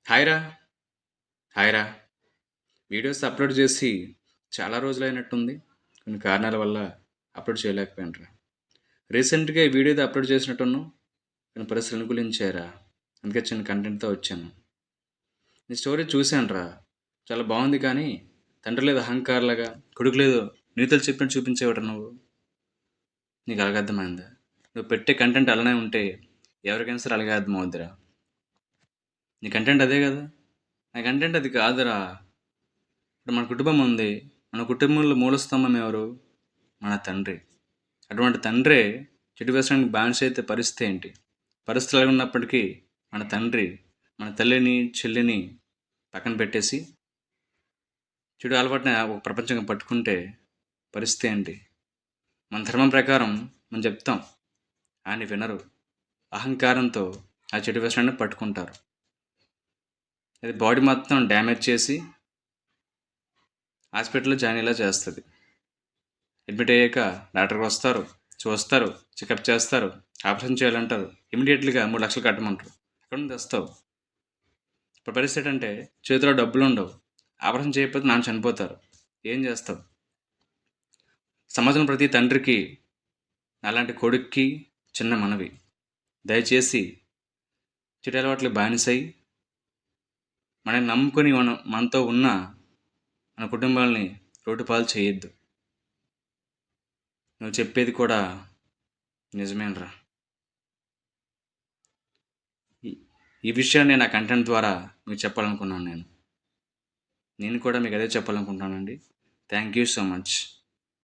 Hi రా. Hi రా. Videos upload చేసి చాలా రోజులైనట్టుంది. కొన్ని కారణాల వల్ల అప్లోడ్ చేయలేకపోయానురా. రీసెంట్గా ఈ వీడియో అప్లోడ్ చేసినట్టున్నావు, కొన్ని పరిస్థితులు అనుకూలించారా, అందుకే చిన్న కంటెంట్తో వచ్చాను. నీ స్టోరీ చూశాను రా, చాలా బాగుంది. కానీ తండ్రి లేదు అహంకారలాగా, కొడుకు లేదు నీతులు చెప్పినట్టు చూపించేవాడు నువ్వు. నీకు అలాగే అర్థమైందా? నువ్వు పెట్టే కంటెంట్ అలానే ఉంటే ఎవరికైనా సరే అలాగే అర్థమవుద్దిరా. నీ కంటెంట్ అదే కదా. నా కంటెంట్ అది కాదురా. ఇప్పుడు మన కుటుంబం ఉంది. మన కుటుంబంలో మూల స్తంభం ఎవరు? మన తండ్రి. అటువంటి తండ్రే చెడు వ్యసనానికి బానిస అయితే పరిస్థితి ఏంటి? పరిస్థితులు ఎలా ఉన్నప్పటికీ మన తండ్రి మన తల్లిని చెల్లిని పక్కన పెట్టేసి చెడు అలవాటుని ఒక ప్రపంచంగా పట్టుకుంటే పరిస్థితి ఏంటి? మన ధర్మం ప్రకారం మనం చెప్తాం, ఆయన వినరు. అహంకారంతో ఆ చెడు వ్యసనాన్ని పట్టుకుంటారు. అది బాడీ మొత్తం డ్యామేజ్ చేసి హాస్పిటల్లో జాయిన్ అయ్యేలా చేస్తుంది. అడ్మిట్ అయ్యాక డాక్టర్కి వస్తారు, చూస్తారు, చెకప్ చేస్తారు, ఆపరేషన్ చేయాలంటారు. ఇమీడియట్లీగా 3 లక్షలు కట్టమంటారు. ఎక్కడ నుంచి తెస్తావు? ఇప్పుడు పరిస్థితి అంటే చేతిలో డబ్బులు ఉండవు, ఆపరేషన్ చేయకపోతే నాన్న చనిపోతారు. ఏం చేస్తావు? సమాజంలో ప్రతి తండ్రికి, అలాంటి కొడుక్కి చిన్న మనవి, దయచేసి చెడు అలవాట్లకు బానిసై మనని నమ్ముకొని మనతో ఉన్న మన కుటుంబాలని రోడ్డుపాలు చేయొద్దు. నువ్వు చెప్పేది కూడా నిజమేనరా. ఈ విషయాన్ని నా కంటెంట్ ద్వారా మీకు చెప్పాలనుకున్నాను. నేను కూడా మీకు అదే చెప్పాలనుకుంటున్నానండి. Thank you so much.